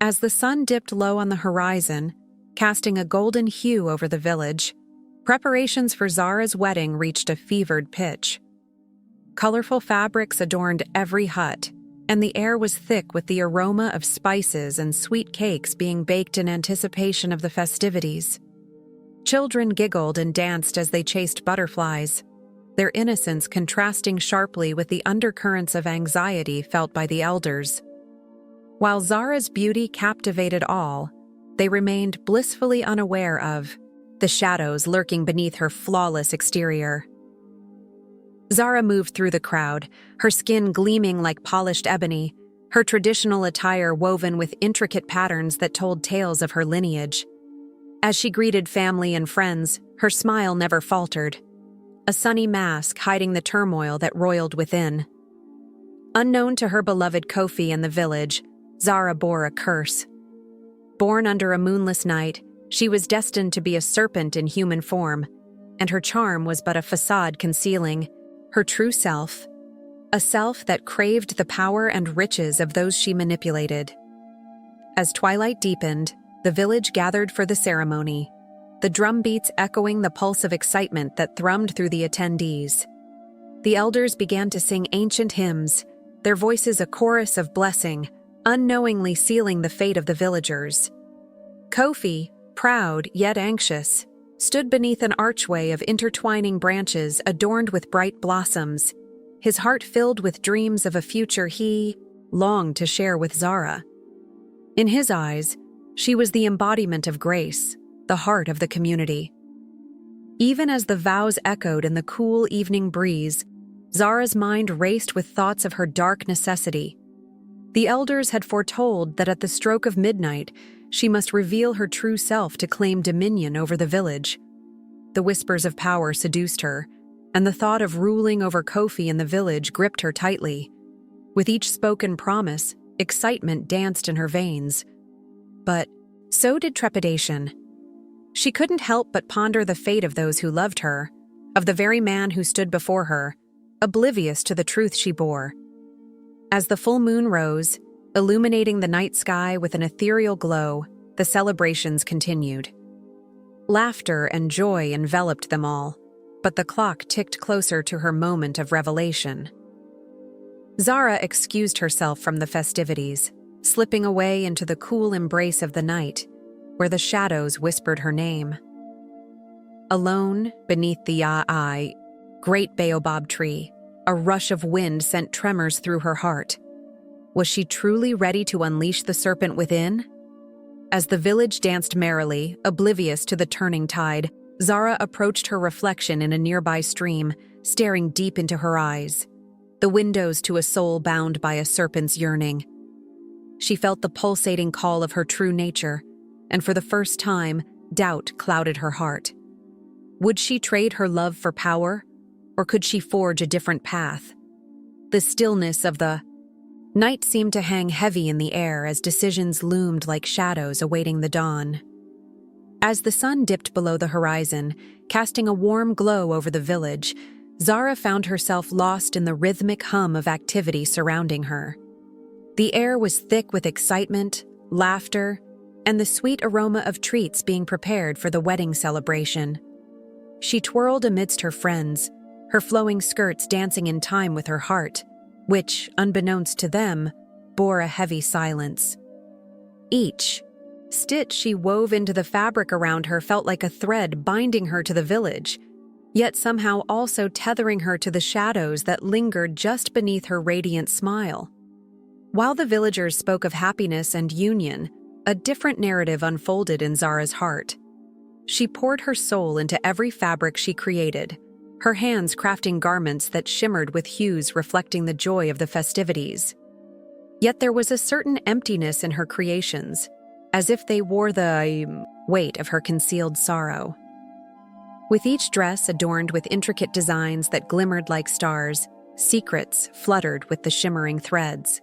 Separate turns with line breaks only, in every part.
As the sun dipped low on the horizon, casting a golden hue over the village, preparations for Zara's wedding reached a fevered pitch. Colorful fabrics adorned every hut, and the air was thick with the aroma of spices and sweet cakes being baked in anticipation of the festivities. Children giggled and danced as they chased butterflies, their innocence contrasting sharply with the undercurrents of anxiety felt by the elders. While Zara's beauty captivated all, they remained blissfully unaware of the shadows lurking beneath her flawless exterior. Zara moved through the crowd, her skin gleaming like polished ebony, her traditional attire woven with intricate patterns that told tales of her lineage. As she greeted family and friends, her smile never faltered, a sunny mask hiding the turmoil that roiled within. Unknown to her beloved Kofi and the village, Zara bore a curse. Born under a moonless night, she was destined to be a serpent in human form, and her charm was but a facade concealing her true self, a self that craved the power and riches of those she manipulated. As twilight deepened, the village gathered for the ceremony, the drum beats echoing the pulse of excitement that thrummed through the attendees. The elders began to sing ancient hymns, their voices a chorus of blessing, unknowingly sealing the fate of the villagers. Kofi, proud yet anxious, stood beneath an archway of intertwining branches adorned with bright blossoms, his heart filled with dreams of a future he longed to share with Zara. In his eyes, she was the embodiment of grace, the heart of the community. Even as the vows echoed in the cool evening breeze, Zara's mind raced with thoughts of her dark necessity. The elders had foretold that at the stroke of midnight, she must reveal her true self to claim dominion over the village. The whispers of power seduced her, and the thought of ruling over Kofi in the village gripped her tightly. With each spoken promise, excitement danced in her veins. But so did trepidation. She couldn't help but ponder the fate of those who loved her, of the very man who stood before her, oblivious to the truth she bore. As the full moon rose, illuminating the night sky with an ethereal glow, the celebrations continued. Laughter and joy enveloped them all, but the clock ticked closer to her moment of revelation. Zara excused herself from the festivities, slipping away into the cool embrace of the night, where the shadows whispered her name. Alone, beneath the great baobab tree, a rush of wind sent tremors through her heart. Was she truly ready to unleash the serpent within? As the village danced merrily, oblivious to the turning tide, Zara approached her reflection in a nearby stream, staring deep into her eyes, the windows to a soul bound by a serpent's yearning. She felt the pulsating call of her true nature, and for the first time, doubt clouded her heart. Would she trade her love for power, or could she forge a different path? The stillness of the night seemed to hang heavy in the air as decisions loomed like shadows awaiting the dawn. As the sun dipped below the horizon, casting a warm glow over the village, Zara found herself lost in the rhythmic hum of activity surrounding her. The air was thick with excitement, laughter, and the sweet aroma of treats being prepared for the wedding celebration. She twirled amidst her friends, her flowing skirts dancing in time with her heart, which, unbeknownst to them, bore a heavy silence. Each stitch she wove into the fabric around her felt like a thread binding her to the village, yet somehow also tethering her to the shadows that lingered just beneath her radiant smile. While the villagers spoke of happiness and union, a different narrative unfolded in Zara's heart. She poured her soul into every fabric she created, her hands crafting garments that shimmered with hues reflecting the joy of the festivities. Yet there was a certain emptiness in her creations, as if they wore the weight of her concealed sorrow. With each dress adorned with intricate designs that glimmered like stars, secrets fluttered with the shimmering threads.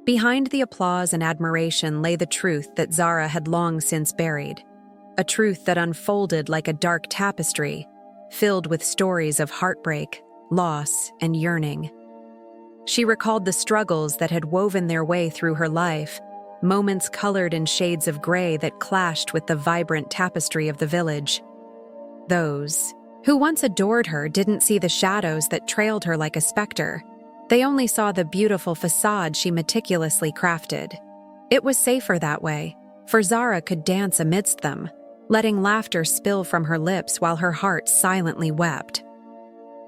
Behind the applause and admiration lay the truth that Zara had long since buried, a truth that unfolded like a dark tapestry, filled with stories of heartbreak, loss, and yearning. She recalled the struggles that had woven their way through her life, moments colored in shades of gray that clashed with the vibrant tapestry of the village. Those who once adored her didn't see the shadows that trailed her like a specter. They only saw the beautiful facade she meticulously crafted. It was safer that way, for Zara could dance amidst them, letting laughter spill from her lips while her heart silently wept.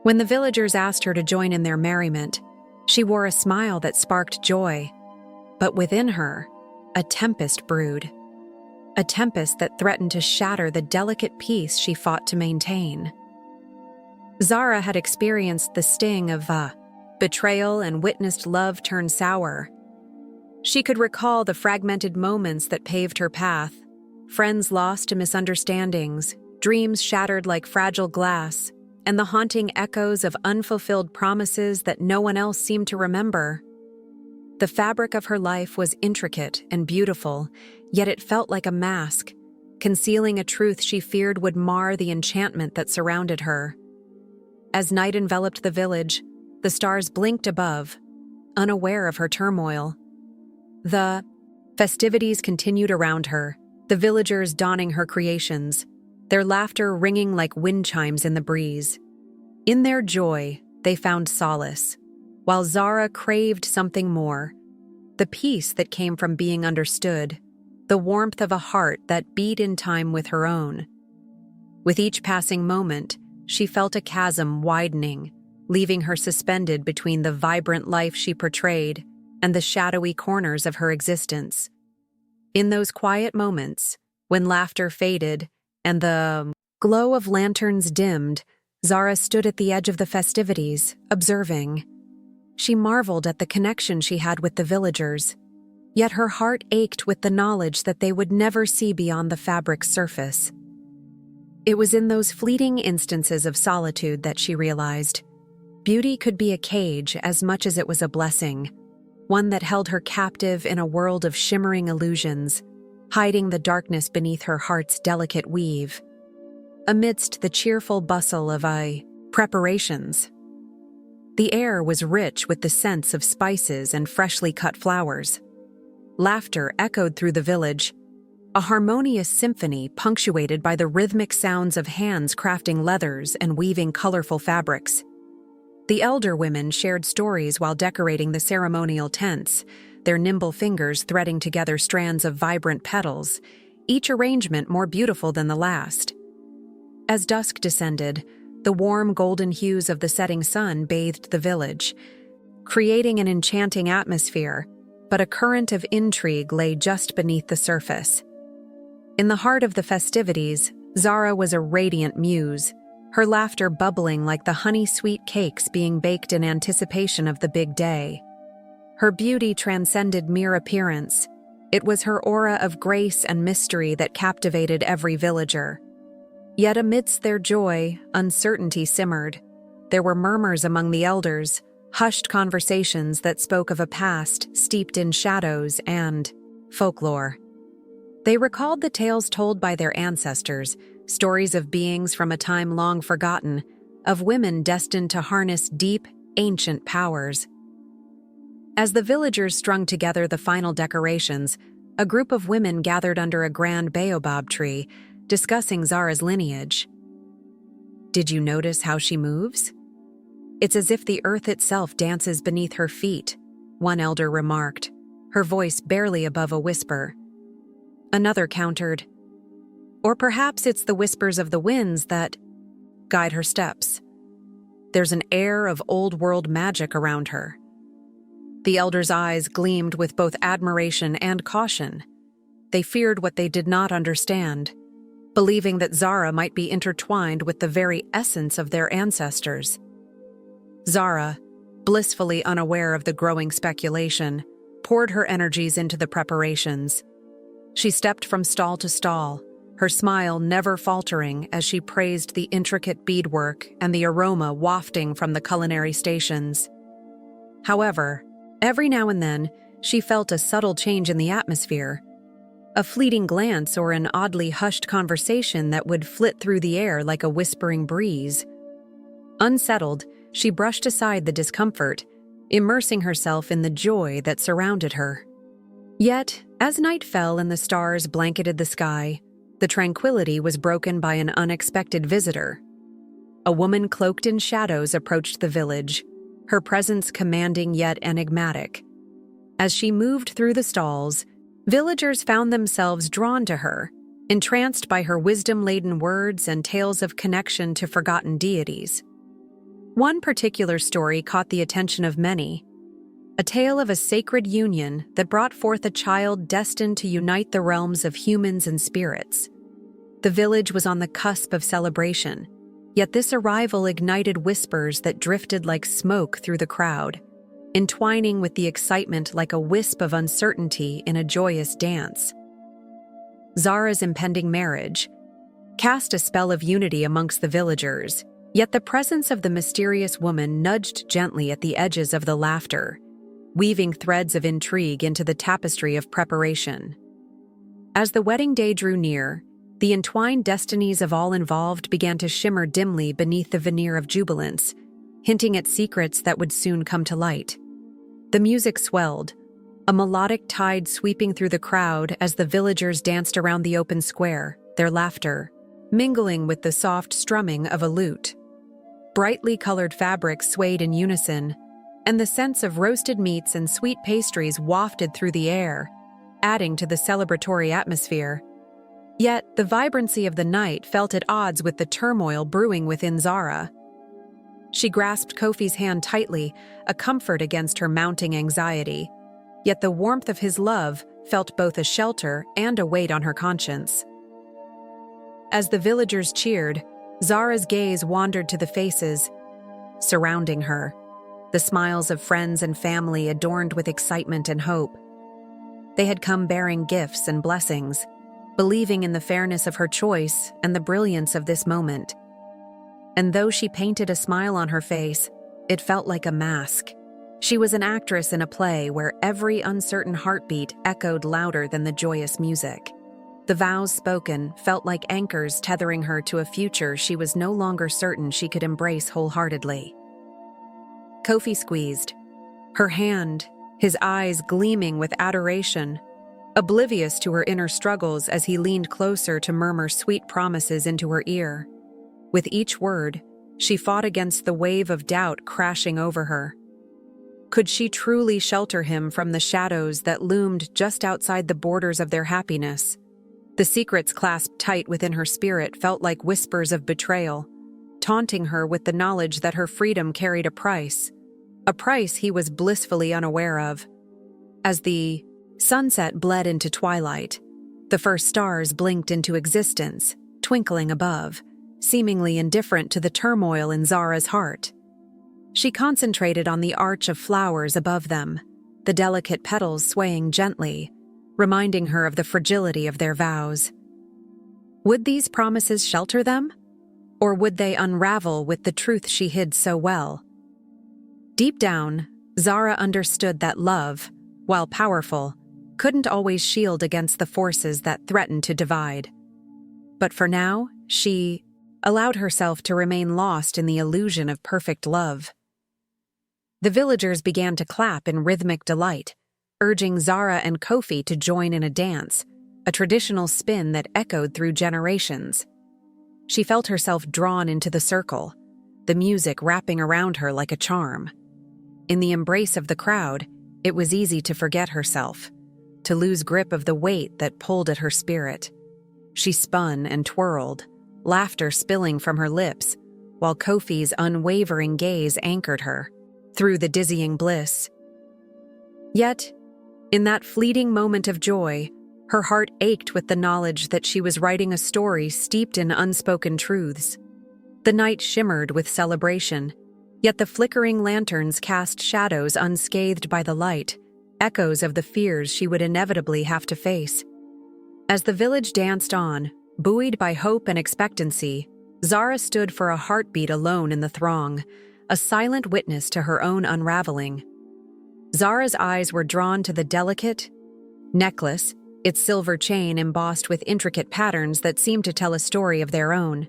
When the villagers asked her to join in their merriment, she wore a smile that sparked joy. But within her, a tempest brewed. A tempest that threatened to shatter the delicate peace she fought to maintain. Zara had experienced the sting of betrayal and witnessed love turn sour. She could recall the fragmented moments that paved her path, friends lost to misunderstandings, dreams shattered like fragile glass, and the haunting echoes of unfulfilled promises that no one else seemed to remember. The fabric of her life was intricate and beautiful, yet it felt like a mask, concealing a truth she feared would mar the enchantment that surrounded her. As night enveloped the village, the stars blinked above, unaware of her turmoil. The festivities continued around her, the villagers donning her creations, their laughter ringing like wind chimes in the breeze. In their joy, they found solace, while Zara craved something more, the peace that came from being understood, the warmth of a heart that beat in time with her own. With each passing moment, she felt a chasm widening, leaving her suspended between the vibrant life she portrayed and the shadowy corners of her existence. In those quiet moments, when laughter faded and the glow of lanterns dimmed, Zara stood at the edge of the festivities, observing. She marveled at the connection she had with the villagers, yet her heart ached with the knowledge that they would never see beyond the fabric's surface. It was in those fleeting instances of solitude that she realized beauty could be a cage as much as it was a blessing, one that held her captive in a world of shimmering illusions, hiding the darkness beneath her heart's delicate weave. Amidst the cheerful bustle of preparations, the air was rich with the scents of spices and freshly cut flowers. Laughter echoed through the village, a harmonious symphony punctuated by the rhythmic sounds of hands crafting leathers and weaving colorful fabrics. The elder women shared stories while decorating the ceremonial tents, their nimble fingers threading together strands of vibrant petals, each arrangement more beautiful than the last. As dusk descended, the warm golden hues of the setting sun bathed the village, creating an enchanting atmosphere, but a current of intrigue lay just beneath the surface. In the heart of the festivities, Zara was a radiant muse, her laughter bubbling like the honey-sweet cakes being baked in anticipation of the big day. Her beauty transcended mere appearance. It was her aura of grace and mystery that captivated every villager. Yet amidst their joy, uncertainty simmered. There were murmurs among the elders, hushed conversations that spoke of a past steeped in shadows and folklore. They recalled the tales told by their ancestors, stories of beings from a time long forgotten, of women destined to harness deep, ancient powers. As the villagers strung together the final decorations, a group of women gathered under a grand baobab tree, discussing Zara's lineage. "Did you notice how she moves? It's as if the earth itself dances beneath her feet," one elder remarked, her voice barely above a whisper. Another countered, "Or perhaps it's the whispers of the winds that guide her steps. There's an air of old-world magic around her." The elders' eyes gleamed with both admiration and caution. They feared what they did not understand, believing that Zara might be intertwined with the very essence of their ancestors. Zara, blissfully unaware of the growing speculation, poured her energies into the preparations. She stepped from stall to stall, her smile never faltering as she praised the intricate beadwork and the aroma wafting from the culinary stations. However, every now and then, she felt a subtle change in the atmosphere, a fleeting glance or an oddly hushed conversation that would flit through the air like a whispering breeze. Unsettled, she brushed aside the discomfort, immersing herself in the joy that surrounded her. Yet, As night fell and the stars blanketed the sky, the tranquility was broken by an unexpected visitor. A woman cloaked in shadows approached the village, her presence commanding yet enigmatic. As she moved through the stalls, villagers found themselves drawn to her, entranced by her wisdom-laden words and tales of connection to forgotten deities. One particular story caught the attention of many, a tale of a sacred union that brought forth a child destined to unite the realms of humans and spirits. The village was on the cusp of celebration, yet this arrival ignited whispers that drifted like smoke through the crowd, entwining with the excitement like a wisp of uncertainty in a joyous dance. Zara's impending marriage cast a spell of unity amongst the villagers, yet the presence of the mysterious woman nudged gently at the edges of the laughter, weaving threads of intrigue into the tapestry of preparation. As the wedding day drew near, the entwined destinies of all involved began to shimmer dimly beneath the veneer of jubilance, hinting at secrets that would soon come to light. The music swelled, a melodic tide sweeping through the crowd as the villagers danced around the open square, their laughter mingling with the soft strumming of a lute. Brightly colored fabrics swayed in unison, and the scents of roasted meats and sweet pastries wafted through the air, adding to the celebratory atmosphere. Yet, the vibrancy of the night felt at odds with the turmoil brewing within Zara. She grasped Kofi's hand tightly, a comfort against her mounting anxiety, yet the warmth of his love felt both a shelter and a weight on her conscience. As the villagers cheered, Zara's gaze wandered to the faces surrounding her, the smiles of friends and family adorned with excitement and hope. They had come bearing gifts and blessings, believing in the fairness of her choice and the brilliance of this moment. And though she painted a smile on her face, it felt like a mask. She was an actress in a play where every uncertain heartbeat echoed louder than the joyous music. The vows spoken felt like anchors tethering her to a future she was no longer certain she could embrace wholeheartedly. Kofi squeezed her hand, his eyes gleaming with adoration, oblivious to her inner struggles as he leaned closer to murmur sweet promises into her ear. With each word, she fought against the wave of doubt crashing over her. Could she truly shelter him from the shadows that loomed just outside the borders of their happiness? The secrets clasped tight within her spirit felt like whispers of betrayal, taunting her with the knowledge that her freedom carried a price he was blissfully unaware of. As the sunset bled into twilight, the first stars blinked into existence, twinkling above, seemingly indifferent to the turmoil in Zara's heart. She concentrated on the arch of flowers above them, the delicate petals swaying gently, reminding her of the fragility of their vows. Would these promises shelter them? Or would they unravel with the truth she hid so well? Deep down, Zara understood that love, while powerful, couldn't always shield against the forces that threatened to divide. But for now, she allowed herself to remain lost in the illusion of perfect love. The villagers began to clap in rhythmic delight, urging Zara and Kofi to join in a dance, a traditional spin that echoed through generations. She felt herself drawn into the circle, the music wrapping around her like a charm. In the embrace of the crowd, it was easy to forget herself, to lose grip of the weight that pulled at her spirit. She spun and twirled, laughter spilling from her lips, while Kofi's unwavering gaze anchored her through the dizzying bliss. Yet, in that fleeting moment of joy, her heart ached with the knowledge that she was writing a story steeped in unspoken truths. The night shimmered with celebration, yet the flickering lanterns cast shadows unscathed by the light, echoes of the fears she would inevitably have to face. As the village danced on, buoyed by hope and expectancy, Zara stood for a heartbeat alone in the throng, a silent witness to her own unraveling. Zara's eyes were drawn to the delicate necklace, its silver chain embossed with intricate patterns that seemed to tell a story of their own.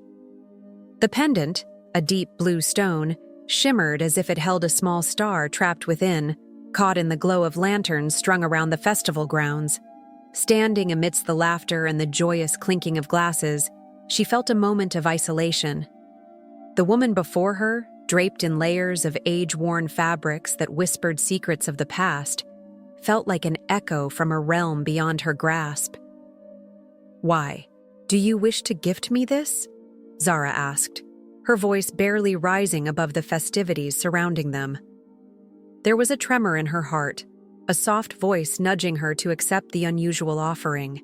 The pendant, a deep blue stone, shimmered as if it held a small star trapped within, caught in the glow of lanterns strung around the festival grounds. Standing amidst the laughter and the joyous clinking of glasses, she felt a moment of isolation. The woman before her, draped in layers of age-worn fabrics that whispered secrets of the past, felt like an echo from a realm beyond her grasp. "Why? Do you wish to gift me this?" Zara asked, her voice barely rising above the festivities surrounding them. There was a tremor in her heart, a soft voice nudging her to accept the unusual offering.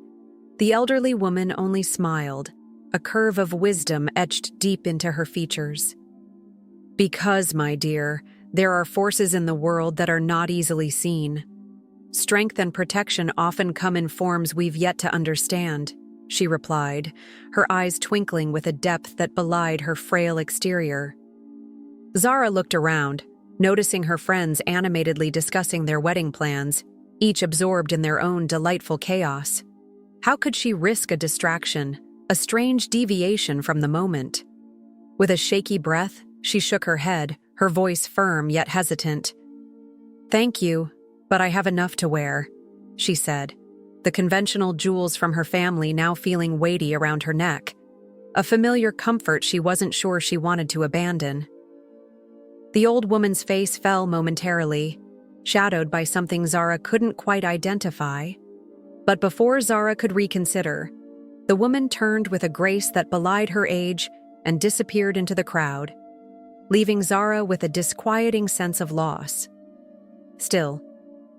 The elderly woman only smiled, a curve of wisdom etched deep into her features. "Because, my dear, there are forces in the world that are not easily seen. Strength and protection often come in forms we've yet to understand," she replied, her eyes twinkling with a depth that belied her frail exterior. Zara looked around, noticing her friends animatedly discussing their wedding plans, each absorbed in their own delightful chaos. How could she risk a distraction, a strange deviation from the moment? With a shaky breath, she shook her head, her voice firm yet hesitant. "Thank you, but I have enough to wear," she said, the conventional jewels from her family now feeling weighty around her neck, a familiar comfort she wasn't sure she wanted to abandon. The old woman's face fell momentarily, shadowed by something Zara couldn't quite identify. But before Zara could reconsider, the woman turned with a grace that belied her age and disappeared into the crowd, leaving Zara with a disquieting sense of loss. Still,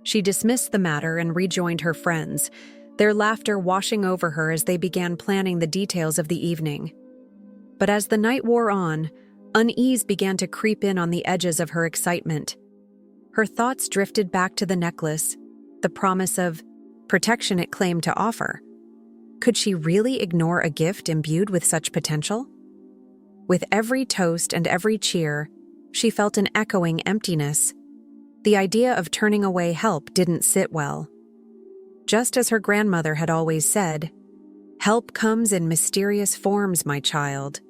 she dismissed the matter and rejoined her friends, their laughter washing over her as they began planning the details of the evening. But as the night wore on, unease began to creep in on the edges of her excitement. Her thoughts drifted back to the necklace, the promise of protection it claimed to offer. Could she really ignore a gift imbued with such potential? With every toast and every cheer, she felt an echoing emptiness. The idea of turning away help didn't sit well. Just as her grandmother had always said, "Help comes in mysterious forms, my child,"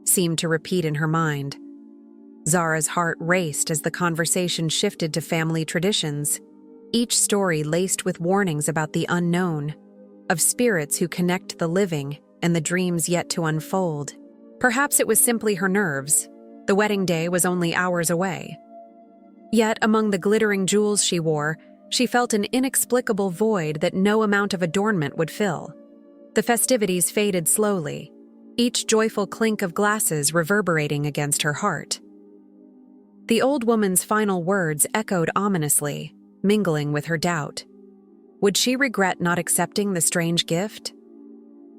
seemed to repeat in her mind. Zara's heart raced as the conversation shifted to family traditions, each story laced with warnings about the unknown, of spirits who connect the living and the dreams yet to unfold. Perhaps it was simply her nerves. The wedding day was only hours away. Yet, among the glittering jewels she wore, she felt an inexplicable void that no amount of adornment would fill. The festivities faded slowly, each joyful clink of glasses reverberating against her heart. The old woman's final words echoed ominously, mingling with her doubt. Would she regret not accepting the strange gift?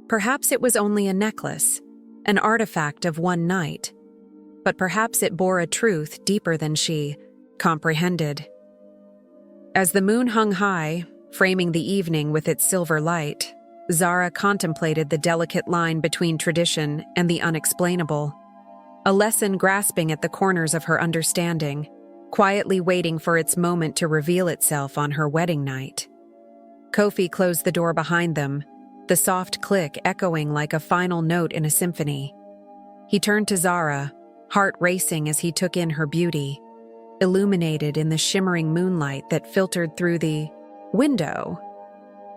Perhaps it was only a necklace, an artifact of one night, but perhaps it bore a truth deeper than she comprehended. As the moon hung high, framing the evening with its silver light, Zara contemplated the delicate line between tradition and the unexplainable, a lesson grasping at the corners of her understanding, quietly waiting for its moment to reveal itself on her wedding night. Kofi closed the door behind them, the soft click echoing like a final note in a symphony. He turned to Zara, heart racing as he took in her beauty, illuminated in the shimmering moonlight that filtered through the window.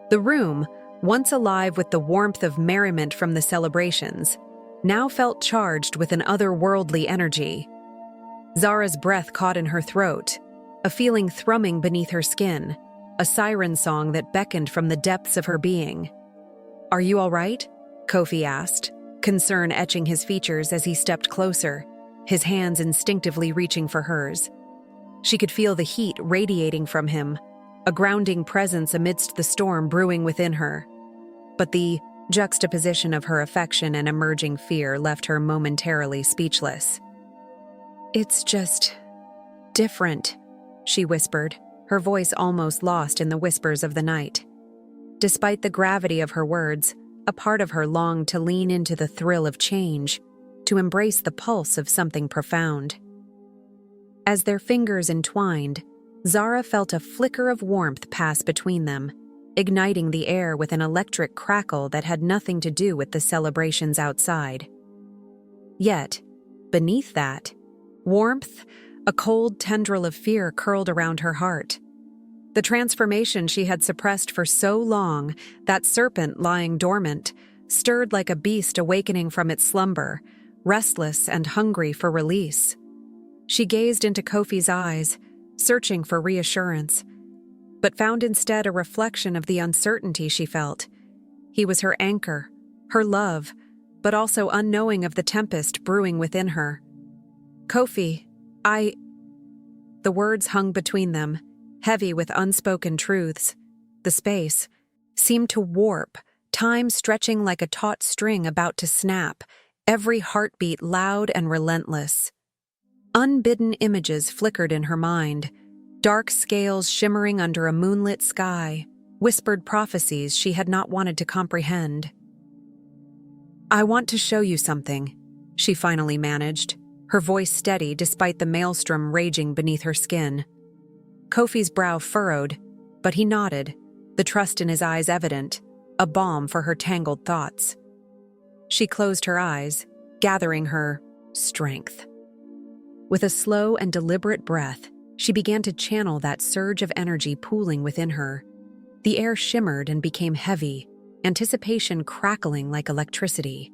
The room, once alive with the warmth of merriment from the celebrations, now felt charged with an otherworldly energy. Zara's breath caught in her throat, a feeling thrumming beneath her skin, a siren song that beckoned from the depths of her being. "Are you all right?" Kofi asked, concern etching his features as he stepped closer, his hands instinctively reaching for hers. She could feel the heat radiating from him, a grounding presence amidst the storm brewing within her. But the juxtaposition of her affection and emerging fear left her momentarily speechless. "It's just different," she whispered, her voice almost lost in the whispers of the night. Despite the gravity of her words, a part of her longed to lean into the thrill of change, to embrace the pulse of something profound. As their fingers entwined, Zara felt a flicker of warmth pass between them, igniting the air with an electric crackle that had nothing to do with the celebrations outside. Yet, beneath that warmth, a cold tendril of fear curled around her heart. The transformation she had suppressed for so long, that serpent lying dormant, stirred like a beast awakening from its slumber, restless and hungry for release. She gazed into Kofi's eyes, searching for reassurance, but found instead a reflection of the uncertainty she felt. He was her anchor, her love, but also unknowing of the tempest brewing within her. "Kofi, The words hung between them, heavy with unspoken truths. The space seemed to warp, time stretching like a taut string about to snap, every heartbeat loud and relentless. Unbidden images flickered in her mind, dark scales shimmering under a moonlit sky, whispered prophecies she had not wanted to comprehend. "I want to show you something," she finally managed, her voice steady despite the maelstrom raging beneath her skin. Kofi's brow furrowed, but he nodded, the trust in his eyes evident, a balm for her tangled thoughts. She closed her eyes, gathering her strength. With a slow and deliberate breath, she began to channel that surge of energy pooling within her. The air shimmered and became heavy, anticipation crackling like electricity.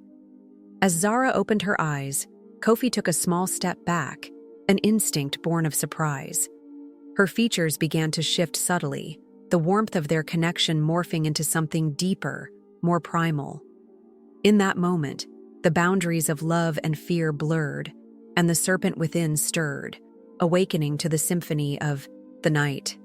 As Zara opened her eyes, Kofi took a small step back, an instinct born of surprise. Her features began to shift subtly, the warmth of their connection morphing into something deeper, more primal. In that moment, the boundaries of love and fear blurred, and the serpent within stirred, awakening to the symphony of the night.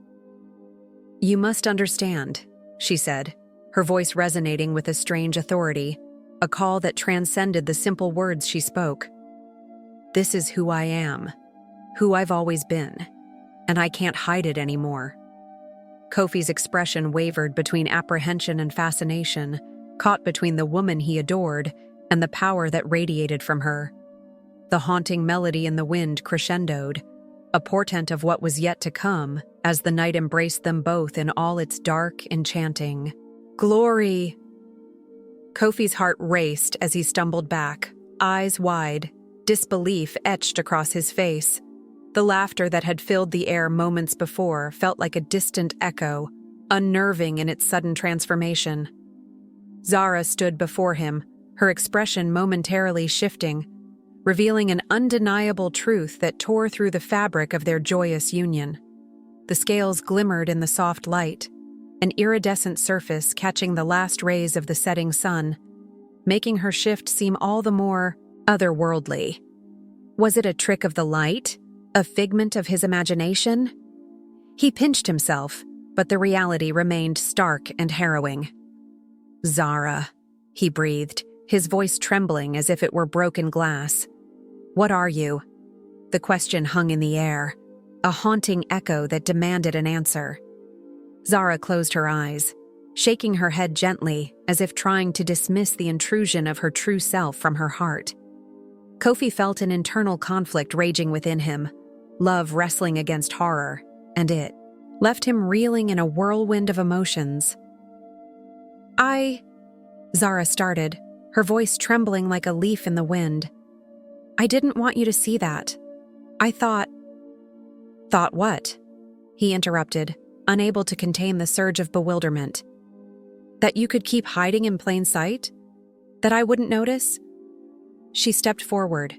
"You must understand," she said, her voice resonating with a strange authority, a call that transcended the simple words she spoke. "This is who I am, who I've always been, and I can't hide it anymore." Kofi's expression wavered between apprehension and fascination, caught between the woman he adored and the power that radiated from her. The haunting melody in the wind crescendoed, a portent of what was yet to come as the night embraced them both in all its dark enchanting glory. Kofi's heart raced as he stumbled back, eyes wide, disbelief etched across his face. The laughter that had filled the air moments before felt like a distant echo, unnerving in its sudden transformation. Zara stood before him, her expression momentarily shifting, revealing an undeniable truth that tore through the fabric of their joyous union. The scales glimmered in the soft light, an iridescent surface catching the last rays of the setting sun, making her shift seem all the more otherworldly. Was it a trick of the light? A figment of his imagination? He pinched himself, but the reality remained stark and harrowing. "Zara," he breathed, his voice trembling as if it were broken glass. "What are you?" The question hung in the air, a haunting echo that demanded an answer. Zara closed her eyes, shaking her head gently as if trying to dismiss the intrusion of her true self from her heart. Kofi felt an internal conflict raging within him, love wrestling against horror, and it left him reeling in a whirlwind of emotions. Zara started, her voice trembling like a leaf in the wind. "I didn't want you to see that. I thought—" "Thought what?" he interrupted, unable to contain the surge of bewilderment. "That you could keep hiding in plain sight? That I wouldn't notice?" She stepped forward,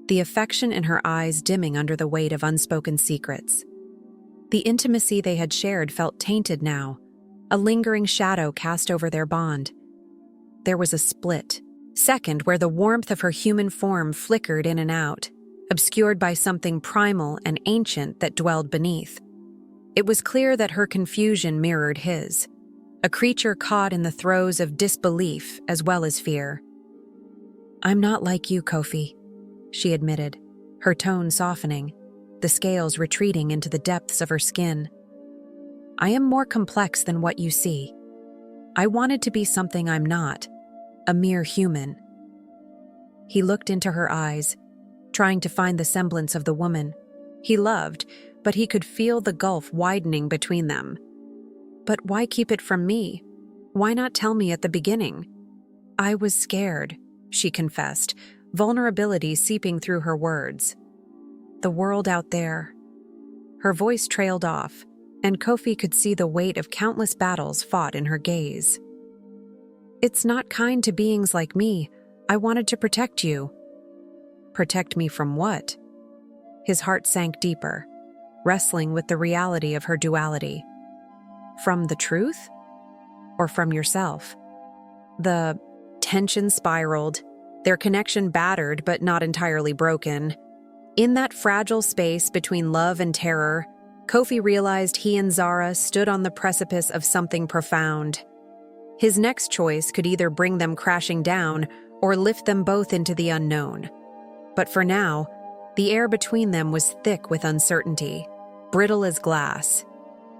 the affection in her eyes dimming under the weight of unspoken secrets. The intimacy they had shared felt tainted now, a lingering shadow cast over their bond. There was a split second where the warmth of her human form flickered in and out, obscured by something primal and ancient that dwelled beneath. It was clear that her confusion mirrored his, a creature caught in the throes of disbelief as well as fear. "I'm not like you, Kofi," she admitted, her tone softening, the scales retreating into the depths of her skin. "I am more complex than what you see. I wanted to be something I'm not, a mere human." He looked into her eyes, trying to find the semblance of the woman he loved, but he could feel the gulf widening between them. "But why keep it from me? Why not tell me at the beginning?" "I was scared," she confessed, vulnerability seeping through her words. "The world out there." Her voice trailed off, and Kofi could see the weight of countless battles fought in her gaze. "It's not kind to beings like me. I wanted to protect you." "Protect me from what?" His heart sank deeper, wrestling with the reality of her duality. "From the truth? Or from yourself?" The tension spiraled, their connection battered but not entirely broken. In that fragile space between love and terror, Kofi realized he and Zara stood on the precipice of something profound. His next choice could either bring them crashing down or lift them both into the unknown. But for now, the air between them was thick with uncertainty, brittle as glass,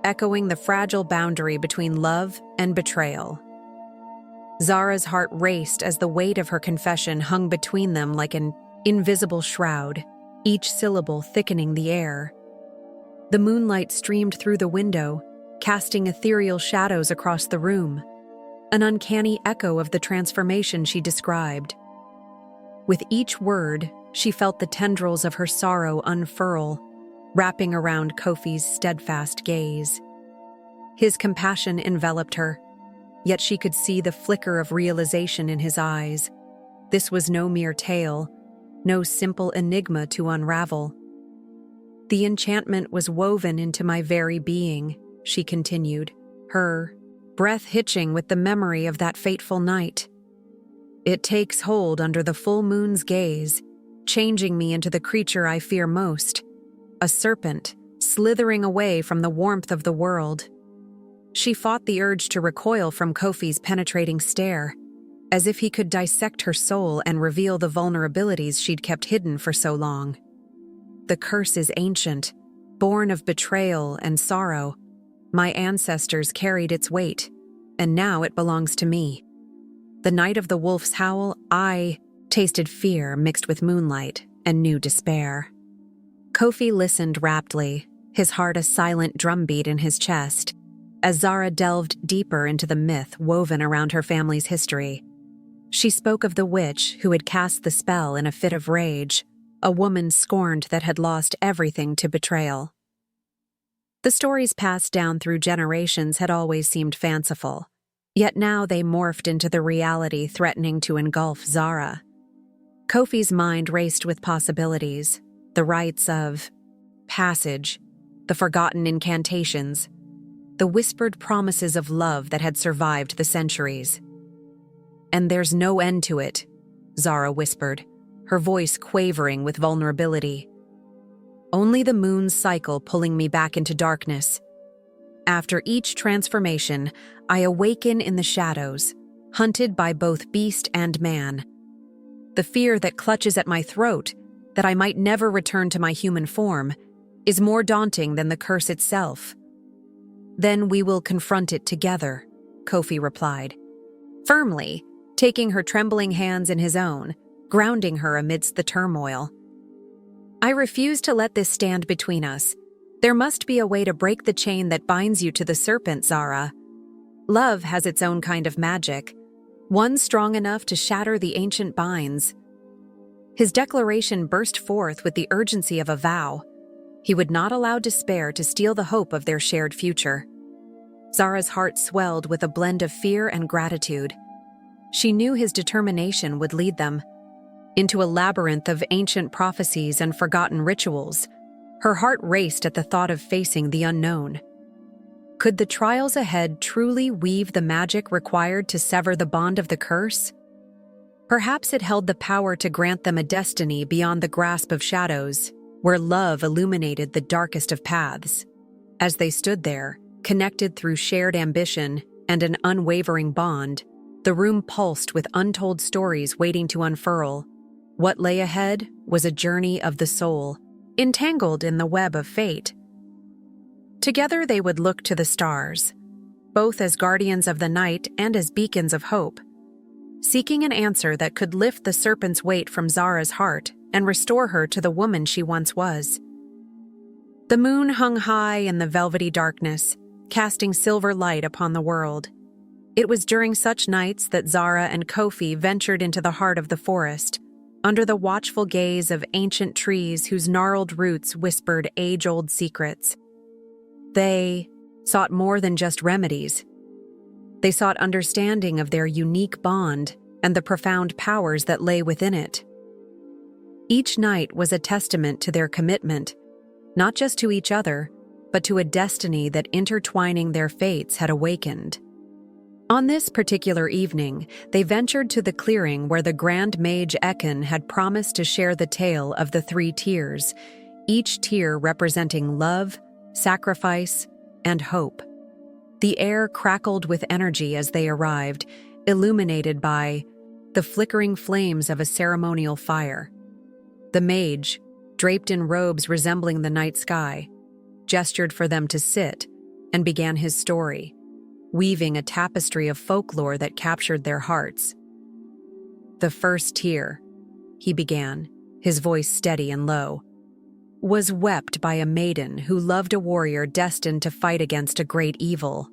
echoing the fragile boundary between love and betrayal. Zara's heart raced as the weight of her confession hung between them like an invisible shroud, each syllable thickening the air. The moonlight streamed through the window, casting ethereal shadows across the room, an uncanny echo of the transformation she described. With each word, she felt the tendrils of her sorrow unfurl, wrapping around Kofi's steadfast gaze. His compassion enveloped her, yet she could see the flicker of realization in his eyes. This was no mere tale, no simple enigma to unravel. "The enchantment was woven into my very being," she continued, her breath hitching with the memory of that fateful night. "It takes hold under the full moon's gaze, changing me into the creature I fear most, a serpent slithering away from the warmth of the world." She fought the urge to recoil from Kofi's penetrating stare, as if he could dissect her soul and reveal the vulnerabilities she'd kept hidden for so long. "The curse is ancient, born of betrayal and sorrow. My ancestors carried its weight, and now it belongs to me. The night of the wolf's howl, I tasted fear mixed with moonlight and knew despair." Kofi listened raptly, his heart a silent drumbeat in his chest, as Zara delved deeper into the myth woven around her family's history. She spoke of the witch who had cast the spell in a fit of rage, a woman scorned that had lost everything to betrayal. The stories passed down through generations had always seemed fanciful, yet now they morphed into the reality threatening to engulf Zara. Kofi's mind raced with possibilities, the rites of passage, the forgotten incantations, the whispered promises of love that had survived the centuries. "And there's no end to it," Zara whispered, her voice quavering with vulnerability. "Only the moon's cycle pulling me back into darkness. After each transformation, I awaken in the shadows, hunted by both beast and man. The fear that clutches at my throat, that I might never return to my human form, is more daunting than the curse itself." "Then we will confront it together," Kofi replied, firmly, taking her trembling hands in his own, grounding her amidst the turmoil. "I refuse to let this stand between us. There must be a way to break the chain that binds you to the serpent, Zara. Love has its own kind of magic, one strong enough to shatter the ancient binds." His declaration burst forth with the urgency of a vow. He would not allow despair to steal the hope of their shared future. Zara's heart swelled with a blend of fear and gratitude. She knew his determination would lead them into a labyrinth of ancient prophecies and forgotten rituals. Her heart raced at the thought of facing the unknown. Could the trials ahead truly weave the magic required to sever the bond of the curse? Perhaps it held the power to grant them a destiny beyond the grasp of shadows, where love illuminated the darkest of paths. As they stood there, connected through shared ambition and an unwavering bond, the room pulsed with untold stories waiting to unfurl. What lay ahead was a journey of the soul, entangled in the web of fate. Together they would look to the stars, both as guardians of the night and as beacons of hope, seeking an answer that could lift the serpent's weight from Zara's heart and restore her to the woman she once was. The moon hung high in the velvety darkness, casting silver light upon the world. It was during such nights that Zara and Kofi ventured into the heart of the forest, under the watchful gaze of ancient trees whose gnarled roots whispered age-old secrets. They sought more than just remedies. They sought understanding of their unique bond and the profound powers that lay within it. Each night was a testament to their commitment, not just to each other, but to a destiny that intertwining their fates had awakened. On this particular evening, they ventured to the clearing where the Grand Mage Ekin had promised to share the tale of the 3 tiers, each tier representing love, sacrifice, and hope. The air crackled with energy as they arrived, illuminated by the flickering flames of a ceremonial fire. The mage, draped in robes resembling the night sky, gestured for them to sit and began his story, weaving a tapestry of folklore that captured their hearts. "The first tier," he began, his voice steady and low, "was wept by a maiden who loved a warrior destined to fight against a great evil.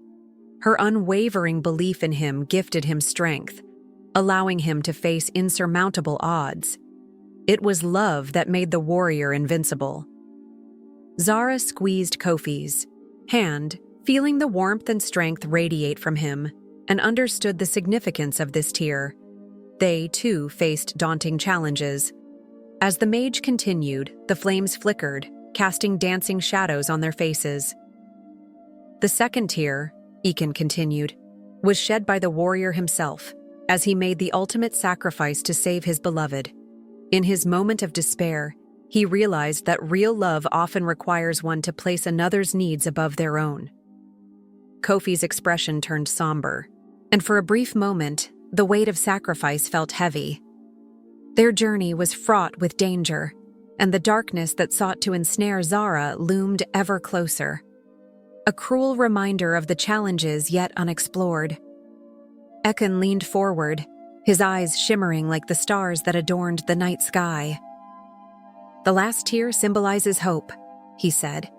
Her unwavering belief in him gifted him strength, allowing him to face insurmountable odds. It was love that made the warrior invincible." Zara squeezed Kofi's hand, feeling the warmth and strength radiate from him, and understood the significance of this tier. They, too, faced daunting challenges. As the mage continued, the flames flickered, casting dancing shadows on their faces. "The second tier," Ekin continued, "was shed by the warrior himself, as he made the ultimate sacrifice to save his beloved. In his moment of despair, he realized that real love often requires one to place another's needs above their own." Kofi's expression turned somber, and for a brief moment, the weight of sacrifice felt heavy. Their journey was fraught with danger, and the darkness that sought to ensnare Zara loomed ever closer. A cruel reminder of the challenges yet unexplored. Ekin leaned forward, his eyes shimmering like the stars that adorned the night sky. "The last tier symbolizes hope," he said.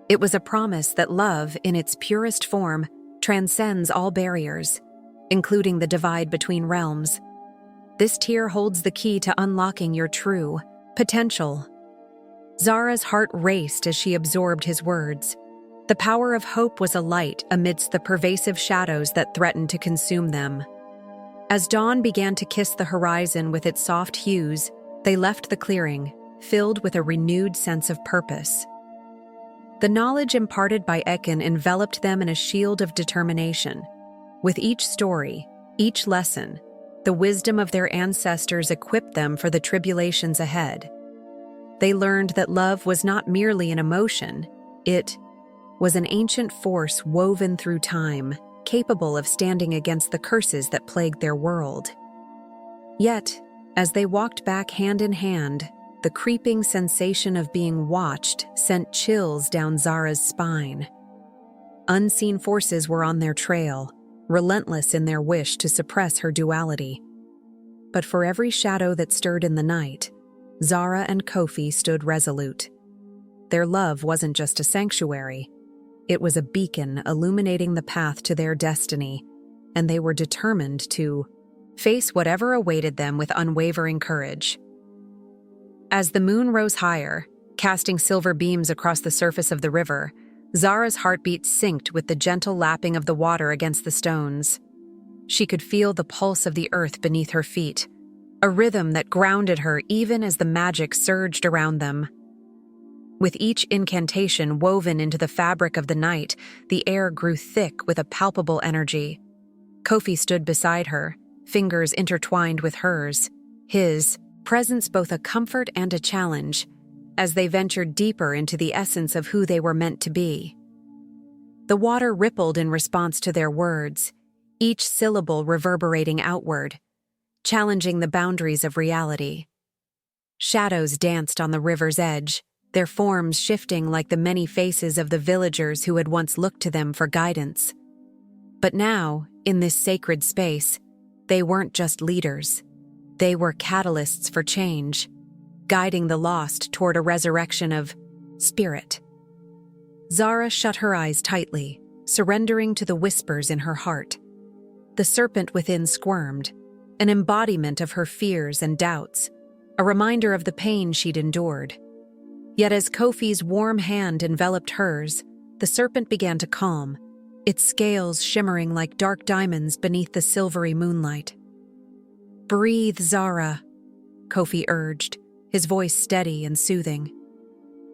"It was a promise that love, in its purest form, transcends all barriers, including the divide between realms. This tier holds the key to unlocking your true potential." Zara's heart raced as she absorbed his words. The power of hope was a light amidst the pervasive shadows that threatened to consume them. As dawn began to kiss the horizon with its soft hues, they left the clearing, filled with a renewed sense of purpose. The knowledge imparted by Ekin enveloped them in a shield of determination. With each story, each lesson, the wisdom of their ancestors equipped them for the tribulations ahead. They learned that love was not merely an emotion, it was an ancient force woven through time, capable of standing against the curses that plagued their world. Yet, as they walked back hand in hand, the creeping sensation of being watched sent chills down Zara's spine. Unseen forces were on their trail, relentless in their wish to suppress her duality. But for every shadow that stirred in the night, Zara and Kofi stood resolute. Their love wasn't just a sanctuary, it was a beacon illuminating the path to their destiny, and they were determined to face whatever awaited them with unwavering courage. As the moon rose higher, casting silver beams across the surface of the river, Zara's heartbeat synced with the gentle lapping of the water against the stones. She could feel the pulse of the earth beneath her feet, a rhythm that grounded her even as the magic surged around them. With each incantation woven into the fabric of the night, the air grew thick with a palpable energy. Kofi stood beside her, fingers intertwined with hers, his presence both a comfort and a challenge, as they ventured deeper into the essence of who they were meant to be. The water rippled in response to their words, each syllable reverberating outward, challenging the boundaries of reality. Shadows danced on the river's edge, their forms shifting like the many faces of the villagers who had once looked to them for guidance. But now, in this sacred space, they weren't just leaders. They were catalysts for change, guiding the lost toward a resurrection of spirit. Zara shut her eyes tightly, surrendering to the whispers in her heart. The serpent within squirmed, an embodiment of her fears and doubts, a reminder of the pain she'd endured. Yet as Kofi's warm hand enveloped hers, the serpent began to calm, its scales shimmering like dark diamonds beneath the silvery moonlight. "Breathe, Zara," Kofi urged, his voice steady and soothing.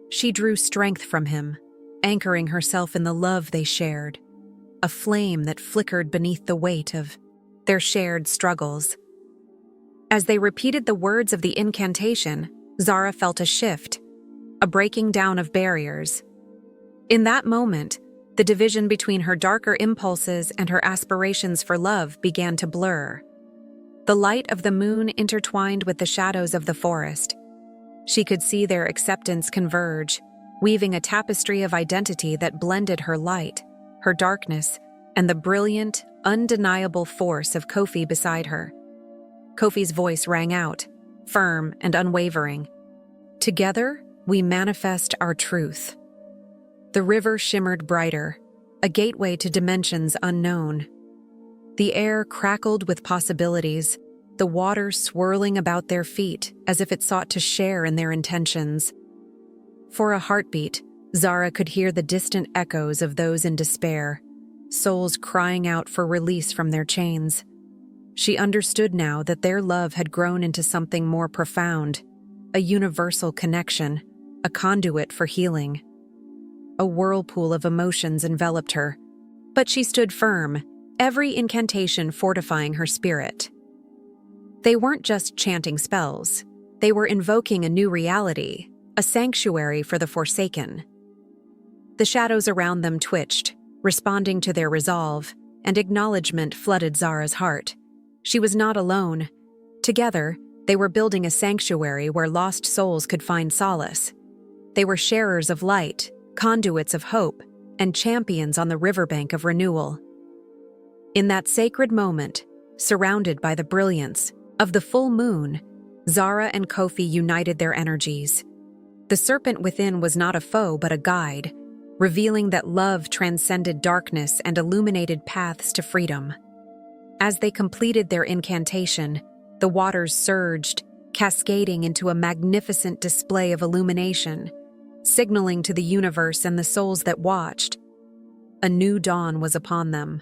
She drew strength from him, anchoring herself in the love they shared, a flame that flickered beneath the weight of their shared struggles. As they repeated the words of the incantation, Zara felt a shift, a breaking down of barriers. In that moment, the division between her darker impulses and her aspirations for love began to blur. The light of the moon intertwined with the shadows of the forest. She could see their acceptance converge, weaving a tapestry of identity that blended her light, her darkness, and the brilliant, undeniable force of Kofi beside her. Kofi's voice rang out, firm and unwavering. "Together, we manifest our truth." The river shimmered brighter, a gateway to dimensions unknown. The air crackled with possibilities, the water swirling about their feet as if it sought to share in their intentions. For a heartbeat, Zara could hear the distant echoes of those in despair, souls crying out for release from their chains. She understood now that their love had grown into something more profound, a universal connection, a conduit for healing. A whirlpool of emotions enveloped her, but she stood firm, every incantation fortifying her spirit. They weren't just chanting spells, they were invoking a new reality, a sanctuary for the forsaken. The shadows around them twitched, responding to their resolve, and acknowledgement flooded Zara's heart. She was not alone. Together, they were building a sanctuary where lost souls could find solace. They were sharers of light, conduits of hope, and champions on the riverbank of renewal. In that sacred moment, surrounded by the brilliance of the full moon, Zara and Kofi united their energies. The serpent within was not a foe but a guide, revealing that love transcended darkness and illuminated paths to freedom. As they completed their incantation, the waters surged, cascading into a magnificent display of illumination, signaling to the universe and the souls that watched. A new dawn was upon them.